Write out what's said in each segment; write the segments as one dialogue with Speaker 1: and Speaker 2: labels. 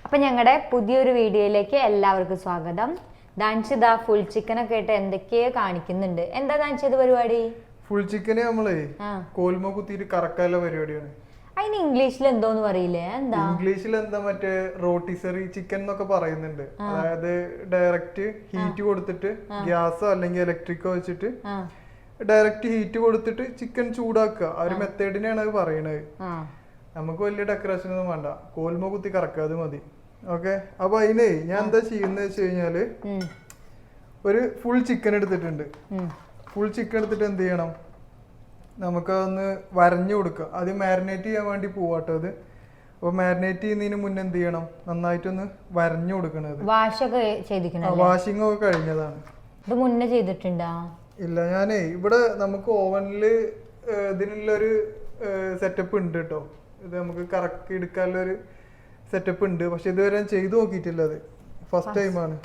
Speaker 1: അപ്പൊ ഞങ്ങളുടെ പുതിയൊരു വീഡിയോയിലേക്ക് എല്ലാവർക്കും സ്വാഗതം. ദാൻഷിത ഫുൾ ചിക്കൻ ഒക്കെ ഇട്ട് എന്തൊക്കെയോ കാണിക്കുന്നുണ്ട്. എന്താ ദാൻഷിത് പരിപാടി?
Speaker 2: ഫുൾ ചിക്കന് നമ്മളെ കോൽമ കുത്തിയിട്ട് കറക്കാനുള്ള പരിപാടിയാണ്.
Speaker 1: അതിന് ഇംഗ്ലീഷിൽ എന്തോന്ന് പറയില്ലേ? എന്താ
Speaker 2: ഇംഗ്ലീഷിൽ എന്താ മറ്റേ റോട്ടിസറി ചിക്കൻ എന്നൊക്കെ പറയുന്നുണ്ട്. അതായത് ഡയറക്റ്റ് ഹീറ്റ് കൊടുത്തിട്ട് ഗ്യാസോ അല്ലെങ്കിൽ ഇലക്ട്രിക്കോ വെച്ചിട്ട് ഡയറക്റ്റ് ഹീറ്റ് കൊടുത്തിട്ട് ചിക്കൻ ചൂടാക്കുക. ആ ഒരു മെത്തേഡിനെയാണ് അത് പറയണത്. നമുക്ക് വലിയ ഡെക്കറേഷൻ ഒന്നും വേണ്ട, കോൽമ കുത്തി കറക്കുക, അത് മതി. ഓക്കെ, അപ്പൊ അതിനെ ഞാൻ എന്താ ചെയ്യുന്നത് വെച്ച് കഴിഞ്ഞാല് ഒരു ഫുൾ ചിക്കൻ എടുത്തിട്ടുണ്ട്. ഫുൾ ചിക്കൻ എടുത്തിട്ട് എന്ത് ചെയ്യണം, നമുക്കതൊന്ന് വരഞ്ഞു കൊടുക്കുക. ആദ്യം മാരിനേറ്റ് ചെയ്യാൻ വേണ്ടി പോവാട്ടോ അത്. അപ്പൊ മാരിനേറ്റ് ചെയ്യുന്നതിന് മുന്നേ എന്ത് ചെയ്യണം, നന്നായിട്ടൊന്ന് വരഞ്ഞു കൊടുക്കണത്. വാഷിംഗ് ഒക്കെ കഴിഞ്ഞതാണ്.
Speaker 1: ഇത് മുന്നേ ചെയ്തിട്ടുണ്ടോ?
Speaker 2: ഇല്ല, ഞാനേ ഇവിടെ നമുക്ക് ഓവനില് ഇതിനുള്ളൊരു സെറ്റപ്പ് ഉണ്ട് കേട്ടോ. ഇത് നമുക്ക് കറക്കി എടുക്കാനുള്ള ഒരു സെറ്റപ്പ് ഉണ്ട്. പക്ഷെ ഇതുവരെ ചെയ്തു നോക്കിയിട്ടില്ല, അത് ഫസ്റ്റ് ടൈമാണ്.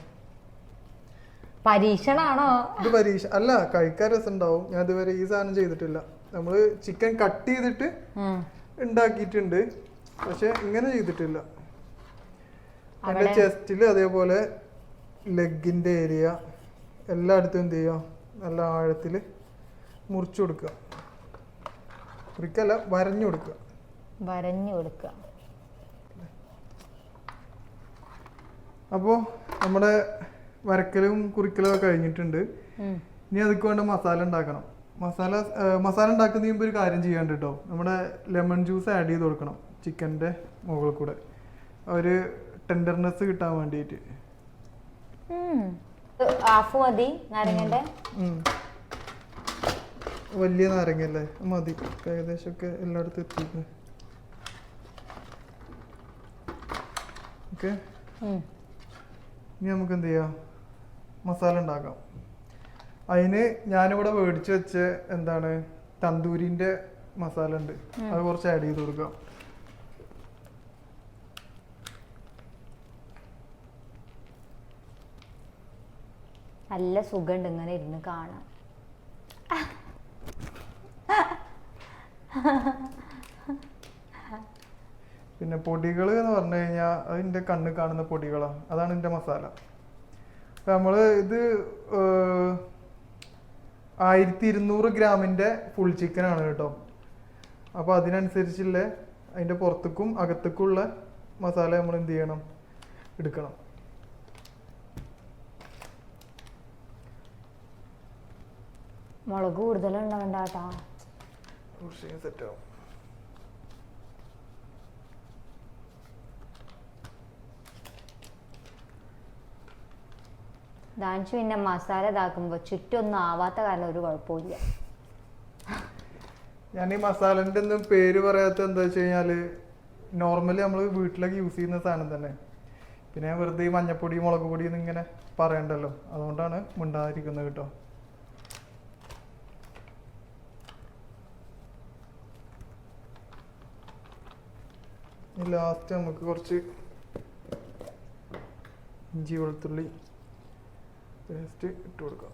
Speaker 1: പരീക്ഷണാണോ
Speaker 2: ഇത്? പരീക്ഷ അല്ല, കഴിക്കാൻ രസം ഉണ്ടാവും. ഞാൻ ഇതുവരെ ഈ സാധനം ചെയ്തിട്ടില്ല. നമ്മള് ചിക്കൻ കട്ട് ചെയ്തിട്ട് ഉണ്ടാക്കിയിട്ടുണ്ട്, പക്ഷെ ഇങ്ങനെ ചെയ്തിട്ടില്ല. അതിന്റെ ചെസ്റ്റില് അതേപോലെ ലെഗിന്റെ ഏരിയ എല്ലായിടത്തും എന്ത് ചെയ്യുക, നല്ല ആഴത്തില് മുറിച്ചു കൊടുക്കുക. മുറിക്കല്ല, വരഞ്ഞു കൊടുക്കുക. അപ്പോൾ നമ്മുടെ വരക്കലും കുറിക്കലും ഒക്കെ കഴിഞ്ഞിട്ടുണ്ട്. ഇനി അതൊക്കെ വേണ്ട മസാല ഉണ്ടാക്കണം. മസാല ഉണ്ടാക്കുന്നതിന് മുമ്പ് ഒരു കാര്യം ചെയ്യാണ്ട് കേട്ടോ, നമ്മുടെ ലെമൺ ജ്യൂസ് ആഡ് ചെയ്ത് കൊടുക്കണം ചിക്കൻ്റെ മുകളിൽ കൂടെ, ഒരു ടെൻഡർനെസ് കിട്ടാൻ വേണ്ടിയിട്ട്. വലിയ നാരങ്ങല്ലേ മതി, ഏകദേശം ഒക്കെ എല്ലായിടത്തും എത്തിക്കുന്നു. ഓക്കെ, ഇനി നമുക്ക് എന്ത് ചെയ്യാം, മസാല ഉണ്ടാക്കാം. അതിന് ഞാനിവിടെ മേടിച്ച് വെച്ച എന്താണ് തന്തൂരിന്റെ മസാല ഉണ്ട്, അത് കുറച്ച് ആഡ് ചെയ്ത് കൊടുക്കാം.
Speaker 1: നല്ല സുഖമുണ്ട് ഇങ്ങനെ ഇരുന്ന് കാണാൻ.
Speaker 2: പിന്നെ പൊടികൾ എന്ന് പറഞ്ഞു കഴിഞ്ഞാൽ അതിൻ്റെ കണ്ണ് കാണുന്ന പൊടികളാണ്, അതാണ് എൻ്റെ മസാല. അപ്പം നമ്മൾ ഇത് 1200 ഗ്രാമിൻ്റെ ഫുൾ ചിക്കൻ ആണ് കേട്ടോ. അപ്പോൾ അതിനനുസരിച്ചുള്ള അതിൻ്റെ പുറത്തേക്കും അകത്തേക്കും ഉള്ള മസാല നമ്മൾ എന്ത് ചെയ്യണം, എടുക്കണം.
Speaker 1: മുളക് കൂടുതലുണ്ടാവണ്ട കേട്ടോ,
Speaker 2: സെറ്റാവും.
Speaker 1: ദാൻഷു പിന്നെ മസാല ഇതാക്കുമ്പോ ചുറ്റൊന്നും ആവാത്ത കാരണം ഒരു കുഴപ്പമില്ല.
Speaker 2: ഞാൻ ഈ മസാലൻ്റെ ഒന്നും പേര് പറയാത്ത എന്താ വെച്ച് കഴിഞ്ഞാല് നോർമലി നമ്മൾ വീട്ടിലൊക്കെ യൂസ് ചെയ്യുന്ന സാധനം തന്നെ. പിന്നെ വെറുതെ ഈ മഞ്ഞപ്പൊടി മുളക് പൊടി ഒന്നും ഇങ്ങനെ പറയണ്ടല്ലോ, അതുകൊണ്ടാണ് മിണ്ടാതിരിക്കുന്നത് കേട്ടോ. ലാസ്റ്റ് നമുക്ക് കുറച്ച് ഇഞ്ചി വെളുത്തുള്ളി പേസ്റ്റ് ഇട്ട് കൊടുക്കാം.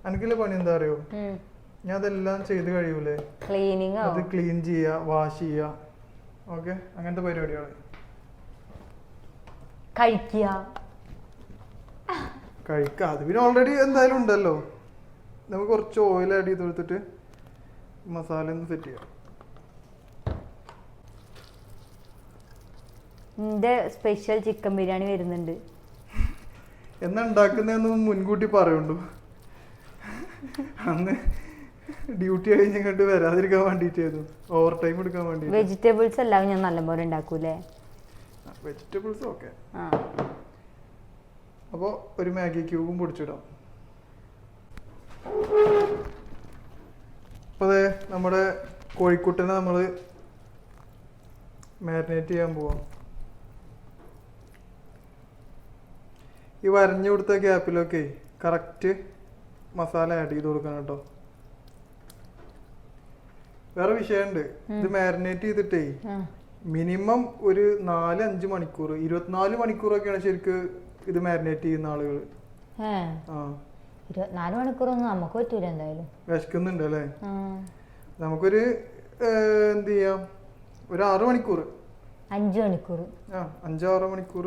Speaker 2: എനിക്കുള്ള പണി എന്താ അറിയോ, ഞാൻ അതെല്ലാം ചെയ്ത് കഴിയൂലേ, അത് ക്ലീൻ ചെയ്യുക, വാഷ് ചെയ്യുക, ഓക്കെ, അങ്ങനത്തെ പരിപാടിയാണ്. കഴിക്കുക അത് പിന്നെ ഓൾറെഡി എന്തായാലും ഉണ്ടല്ലോ. നമുക്ക് കുറച്ച് ഓയിൽ ആഡ് ചെയ്ത് കൊടുത്തിട്ട് മസാല ഒന്ന് സെറ്റ് ചെയ്യാം.
Speaker 1: എന്റെ സ്പെഷ്യൽ ചിക്കൻ ബിരിയാണി വരുന്നുണ്ട്.
Speaker 2: എന്നാ ഉണ്ടാക്കുന്നതെന്ന് മുൻകൂട്ടി പറയുണ്ടോ, അന്ന് ഡ്യൂട്ടി കഴിഞ്ഞിട്ട് വരാതിരിക്കാൻ വേണ്ടിട്ടായിരുന്നു, ഓവർ ടൈം എടുക്കാൻ വേണ്ടി.
Speaker 1: വെജിറ്റബിൾസ് എല്ലാം ഞാൻ നല്ലപോലെ ഉണ്ടാക്കൂലേ?
Speaker 2: Vegetables okay. അപ്പോൾ ഒരു മാഗി ക്യൂബും പൊടിച്ചിടാം. അപ്പോൾ അതെ, നമ്മുടെ കോഴിക്കുട്ടനെ നമ്മൾ മാരിനേറ്റ് ചെയ്യാൻ പോവാം. ഈ വരഞ്ഞു കൊടുത്ത ഗ്യാപ്പിലൊക്കെ കറക്റ്റ് മസാല ആഡ് ചെയ്ത് കൊടുക്കണം കേട്ടോ. വേറെ വിഷയമുണ്ട്, ഇത് മാരിനേറ്റ് ചെയ്തിട്ടേ മിനിമം ഒരു 4-5 മണിക്കൂർ, 24 മണിക്കൂറൊക്കെയാണ് ശരിക്ക് ഇത് മാരിനേറ്റ് ചെയ്യുന്ന ആളുകൾ.
Speaker 1: 24 മണിക്കൂറൊന്നും നമുക്ക് പറ്റൂല എന്തായാലും.
Speaker 2: വിശക്കുന്നുണ്ട് അല്ലേ? നമുക്കൊരു എന്ത് ചെയ്യാം, ഒരു 6 മണിക്കൂർ,
Speaker 1: 5 മണിക്കൂർ,
Speaker 2: 5-6 മണിക്കൂർ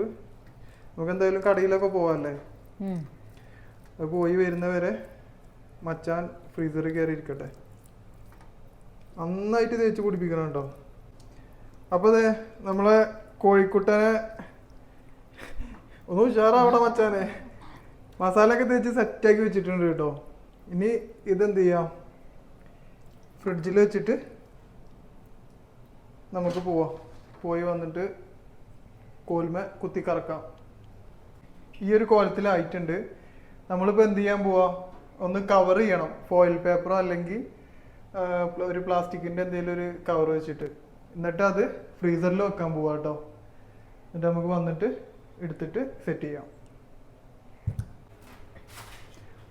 Speaker 2: നമുക്ക് എന്തായാലും കടയിലൊക്കെ പോവാല്ലേ. അത് പോയി വരുന്നവരെ മച്ചാൻ ഫ്രീസറിൽ കയറി ഇരിക്കട്ടെ. നന്നായിട്ട് തേച്ച് പിടിപ്പിക്കണം കേട്ടോ. അപ്പോൾ അതെ നമ്മളെ കോഴിക്കുട്ടനെ ഒന്ന് ഉഷാറാവട്ടെ മച്ചാനെ. മസാല ഒക്കെ തേച്ച് സെറ്റാക്കി വെച്ചിട്ടുണ്ട് കേട്ടോ. ഇനി ഇതെന്ത് ചെയ്യാം, ഫ്രിഡ്ജിൽ വെച്ചിട്ട് നമുക്ക് പോവാം. പോയി വന്നിട്ട് കോൽമ കുത്തി കറക്കാം. ഈ ഒരു കോലത്തിലായിട്ടുണ്ട്. നമ്മളിപ്പോൾ എന്ത് ചെയ്യാൻ പോവാ, ഒന്ന് കവർ ചെയ്യണം, ഫോയിൽ പേപ്പറോ അല്ലെങ്കിൽ ഒരു പ്ലാസ്റ്റിക്കിൻ്റെ എന്തെങ്കിലും ഒരു കവർ വെച്ചിട്ട്. എന്നിട്ട് അത് ഫ്രീസറിൽ വെക്കാൻ പോവാ കേട്ടോ. എന്നിട്ട് നമുക്ക് വന്നിട്ട് എടുത്തിട്ട് സെറ്റ് ചെയ്യാം.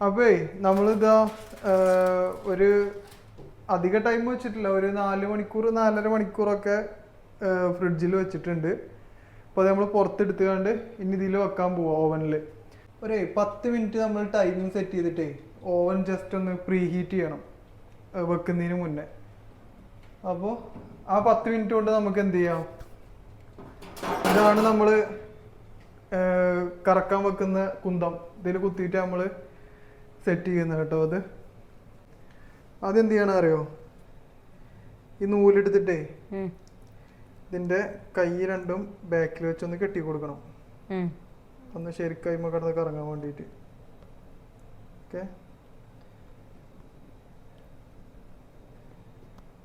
Speaker 2: അപ്പേ നമ്മളിതാ ഒരു അധിക ടൈം വെച്ചിട്ടില്ല, ഒരു 4 മണിക്കൂർ 4.5 മണിക്കൂറൊക്കെ ഫ്രിഡ്ജിൽ വെച്ചിട്ടുണ്ട്. അപ്പോൾ അത് നമ്മൾ പുറത്തെടുത്തുകൊണ്ട് ഇനി ഇതിൽ വെക്കാൻ പോവാം ഓവനിൽ. ഒരു 10 മിനിറ്റ് നമ്മൾ ടൈമിങ് സെറ്റ് ചെയ്തിട്ടേ ഓവൻ ജസ്റ്റ് ഒന്ന് പ്രീ ഹീറ്റ് ചെയ്യണം വെക്കുന്നതിന് മുന്നേ. അപ്പോൾ ആ 10 മിനിറ്റ് കൊണ്ട് നമുക്ക് എന്ത് ചെയ്യാം, ഇതാണ് നമ്മൾ കറക്കാൻ വെക്കുന്ന കുന്തം. ഇതിൽ കുത്തിയിട്ട് നമ്മൾ സെറ്റ് ചെയ്യുന്നത് കേട്ടോ. അത് അതെന്ത് ചെയ്യണം അറിയോ, ഈ നൂലെടുത്തിട്ടേ ഇതിൻ്റെ കൈ രണ്ടും ബാക്കിൽ വെച്ചൊന്ന് കെട്ടി കൊടുക്കണം. ഒന്ന് ശരിക്കൈമ കിടന്ന് കറങ്ങാൻ വേണ്ടിയിട്ട്. Okay,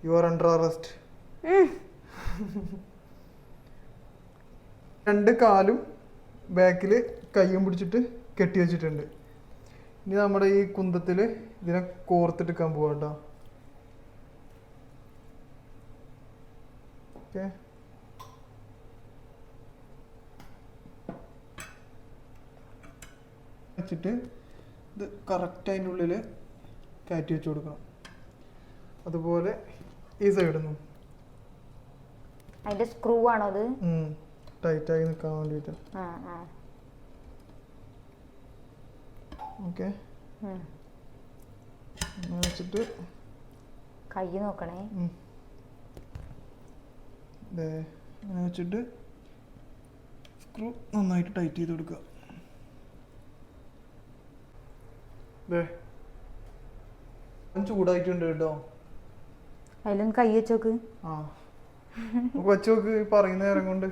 Speaker 2: you are under arrest. 2 കാലും ബാക്കിൽ കൈയും പിടിച്ചിട്ട് കെട്ടി വെച്ചിട്ടുണ്ട്. ഇനി നമ്മുടെ ഈ കുന്തത്തിൽ ഇതിനെ കോർത്തെടുക്കാൻ പോവാം കേട്ടോ. ഓക്കെ, വെച്ചിട്ട് ഇത് കറക്റ്റ് അതിൻ്റെ ഉള്ളിൽ കയറ്റി വെച്ച് കൊടുക്കണം. അതുപോലെ ഈ സൈഡിൽ നിന്നും
Speaker 1: അതിന്റെ സ്ക്രൂ ആണോ അത്,
Speaker 2: ടൈറ്റായി നിൽക്കാൻ വേണ്ടിയിട്ട്. ഓക്കെ, വെച്ചിട്ട്
Speaker 1: കൈ നോക്കണേ.
Speaker 2: അങ്ങനെ വെച്ചിട്ട് സ്ക്രൂ നന്നായിട്ട് ടൈറ്റ് ചെയ്ത് കൊടുക്കുക. ചൂടായിട്ടുണ്ട് കേട്ടോ.
Speaker 1: അതിലൊന്ന് കൈ വെച്ചോക്ക്.
Speaker 2: വെച്ചോക്ക് പറയുന്ന നേരം കൊണ്ട്.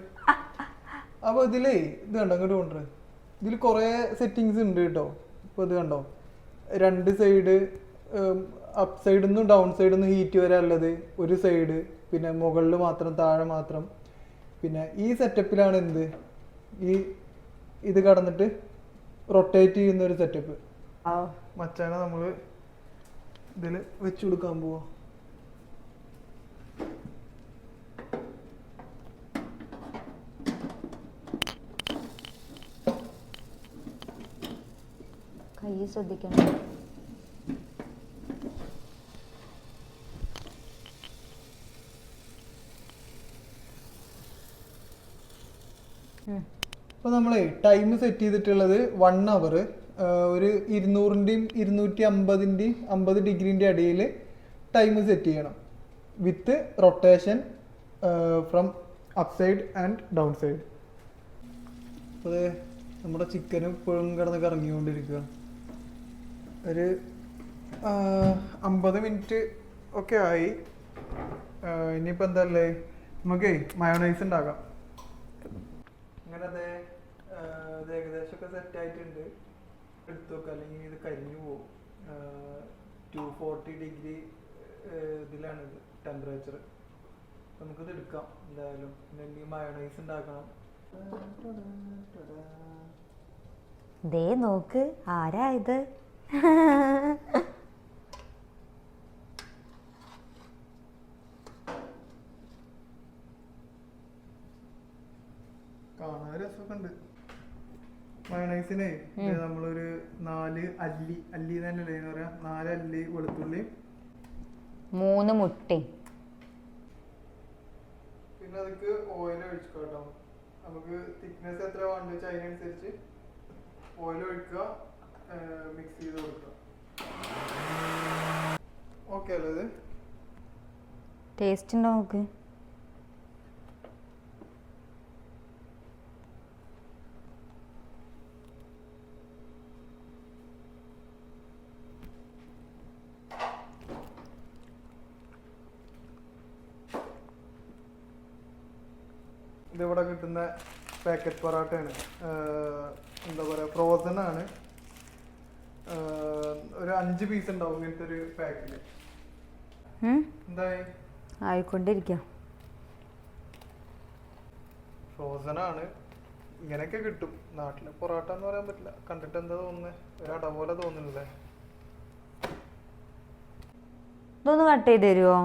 Speaker 2: അപ്പൊ ഇതിലേ ഇത് കണ്ടോ, ഇങ്ങോട്ട് കൊണ്ടുവരെ. ഇതിൽ കുറെ സെറ്റിങ്സ് ഉണ്ട് കേട്ടോ. ഇപ്പൊ ഇത് കണ്ടോ, 2 സൈഡ്, അപ്പ് സൈഡിൽ നിന്നും ഡൗൺ സൈഡിൽ നിന്നും ഹീറ്റ് വരാനുള്ളത് ഒരു സൈഡ്, പിന്നെ മുകളിൽ മാത്രം താഴെ മാത്രം. പിന്നെ ഈ സെറ്റപ്പിലാണ് എന്ത്, ഇത് കടന്നിട്ട് റൊട്ടേറ്റ് ചെയ്യുന്ന ഒരു സെറ്റപ്പ്. മച്ചാനെ നമ്മൾ ഇതിൽ വെച്ചു കൊടുക്കാൻ പോവാ.
Speaker 1: കൈ ശ്രദ്ധിക്കണം.
Speaker 2: അപ്പോൾ നമ്മളെ ടൈം സെറ്റ് ചെയ്തിട്ടുള്ളത് 1 അവർ. ഒരു 200-ൻ്റെയും 250-ൻ്റെയും 50 ഡിഗ്രീൻ്റെ ഇടയിൽ ടൈം സെറ്റ് ചെയ്യണം, with rotation from up side and down side. അപ്പോൾ നമ്മുടെ ചിക്കനും ഇപ്പോഴും കിടന്ന് കറങ്ങിക്കൊണ്ടിരിക്കുക. ഒരു 50 മിനിറ്റ് ഒക്കെ ആയി. ഇനിയിപ്പോൾ എന്തല്ലേ, നമുക്കേ മയോണൈസ് ഉണ്ടാക്കാം. അങ്ങനെ അത് ഏകദേശമൊക്കെ സെറ്റായിട്ടുണ്ട്. എടുത്തു വെക്കുക, അല്ലെങ്കിൽ ഇത് കരിഞ്ഞു പോകും. 240 ഡിഗ്രി ഇതിലാണിത് ടെമ്പറേച്ചർ. നമുക്കിത് എടുക്കാം എന്തായാലും. പിന്നെ മയോണൈസ് ഉണ്ടാക്കണം.
Speaker 1: ദേ നോക്ക്, ആരാ ഇത്?
Speaker 2: കാണാൻ രസമൊക്കെ ഉണ്ട്. മയോണൈസിനെ നമ്മളൊരു 4 അല്ലി തന്നെയല്ലേ പറയാ, 4 അല്ലി വെളുത്തുള്ളി,
Speaker 1: 3 മുട്ടയും.
Speaker 2: പിന്നെ അതിക്ക് ഓയിൽ ഒഴിക്കുക കേട്ടോ. നമുക്ക് തിക്നെസ് എത്ര വേണ്ട വെച്ചാൽ അതിനനുസരിച്ച് ഓയിൽ ഒഴിക്കുക, മിക്സ് ചെയ്ത് കൊടുക്കുക. ഓക്കെ അല്ലേ ഇത്?
Speaker 1: ടേസ്റ്റ് ഉണ്ടോ നോക്ക്.
Speaker 2: ഇതിവിടെ കിട്ടുന്ന പാക്കറ്റ് പൊറാട്ടയാണ്. എന്താ പറയുക, ഫ്രോസൺ ആണ്. ഒരു 5 പീസ് ഉണ്ടാവും ഇങ്ങനത്തെ ഒരു പാക്കില്. എന്തായി
Speaker 1: ആയിക്കൊണ്ടിരിക്കാം.
Speaker 2: ഫ്രോസൺ ആണ്. ഇങ്ങനെയൊക്കെ കിട്ടും നാട്ടിലെ പൊറാട്ട എന്ന് പറയാൻ പറ്റില്ല. കണ്ടിട്ട് എന്താ തോന്നുന്നത്, ഒരു അട പോലെ തോന്നുന്നില്ലേ?
Speaker 1: ഇതൊന്ന് കട്ട് ചെയ്ത് തരുമോ?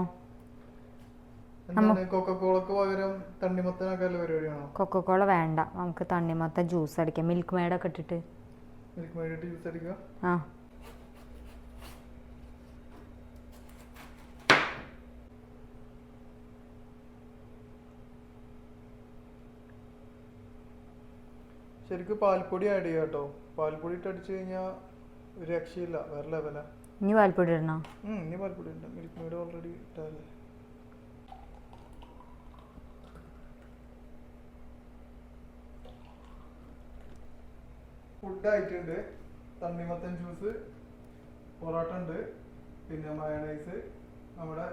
Speaker 2: കൊക്കക്കോളക്ക് പകരം തണ്ണിമത്തനൊക്കെ പരിപാടിയാണോ?
Speaker 1: കൊക്കക്കോള വേണ്ട, നമുക്ക് തണ്ണിമത്തൻ ജ്യൂസ് അടിക്കാം. മിൽക്ക് മെയ്ഡൊക്കെ ഇട്ടിട്ട്.
Speaker 2: മിൽക്ക് മെയ്ഡ് ഇട്ട് ജ്യൂസ് അടിക്കുക.
Speaker 1: ആ
Speaker 2: ശരിക്കും പാൽപ്പൊടി ആഡ് ചെയ്യാം കേട്ടോ. പാൽപ്പൊടി ഇട്ട് അടിച്ചു കഴിഞ്ഞാൽ ഒരു രക്ഷയില്ല, വേറെ ലെവലാ.
Speaker 1: ഇനി പാൽപ്പൊടി ഇടണോ?
Speaker 2: ഇനി പാൽപ്പൊടി ഉണ്ട്. മിൽക്ക് മെയ്ഡ് ഓൾറെഡി ഇട്ടല്ലേ. ഫുഡ് ആയിട്ടുണ്ട്. തണ്ണിമത്തൻ ജ്യൂസ്, പൊറോട്ട ഉണ്ട്, പിന്നെ മയണൈസ്, നമ്മുടെ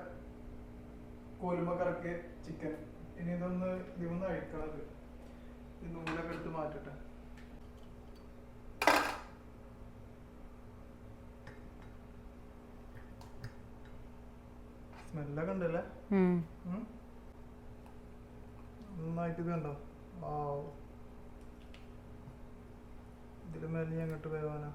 Speaker 2: കോലുമ്പ കറക്കിയ ചിക്കൻ. ഇനി ഇതൊന്ന് അഴിക്കണത്. ഈ നൂലൊക്കെ എടുത്ത് മാറ്റട്ടെ. സ്മെല്ലൊക്കെ ഉണ്ടല്ലേ? നന്നായിട്ട് ഇത് കണ്ടോ? ഇതില് മേലെ അങ്ങോട്ട് വേവാനാ.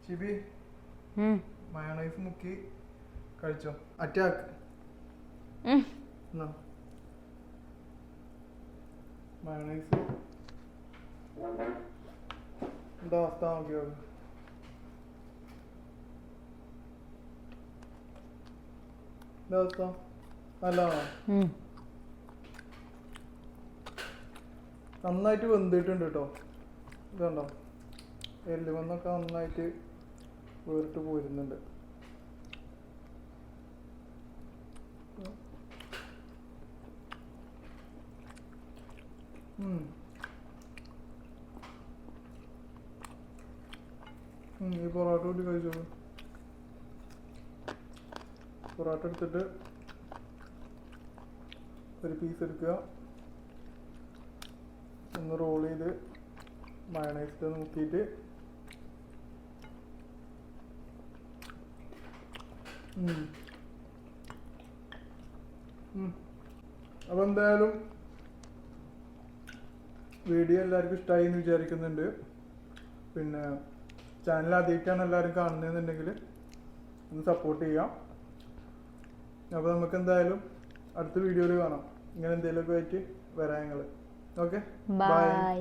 Speaker 2: ചിബി മയോണൈസ് മുക്കി കഴിച്ചോ. അറ്റാക്ക് മയോണൈസ് എന്താ അവസ്ഥ നോക്കിയോ? എന്താ അവസ്ഥ? നല്ലതാണോ? നന്നായിട്ട് വെന്തിട്ടുണ്ട് കേട്ടോ. ഇതുണ്ടോ, എല്ലുമെന്നൊക്കെ നന്നായിട്ട് വേറിട്ട് പോരുന്നുണ്ട്. ഈ പൊറോട്ട കൂടി കഴിച്ചോളൂ. പൊറോട്ട എടുത്തിട്ട് ഒരു പീസ് എടുക്കുക, ഒന്ന് റോൾ ചെയ്ത് മയണൈസിൽ നോക്കിയിട്ട് അപ്പോൾ എന്തായാലും വീഡിയോ എല്ലാവർക്കും ഇഷ്ടമായി എന്ന് വിചാരിക്കുന്നുണ്ട്. പിന്നെ ചാനൽ ആദ്യമായിട്ടാണ് എല്ലാവരും കാണുന്നതെന്നുണ്ടെങ്കിൽ ഒന്ന് സപ്പോർട്ട് ചെയ്യാം. അപ്പോൾ നമുക്ക് എന്തായാലും അടുത്ത വീഡിയോയിൽ കാണാം. ഇങ്ങനെ എന്തെങ്കിലുമൊക്കെ ആയിട്ട് വരാം ഞങ്ങൾ. Okay, by.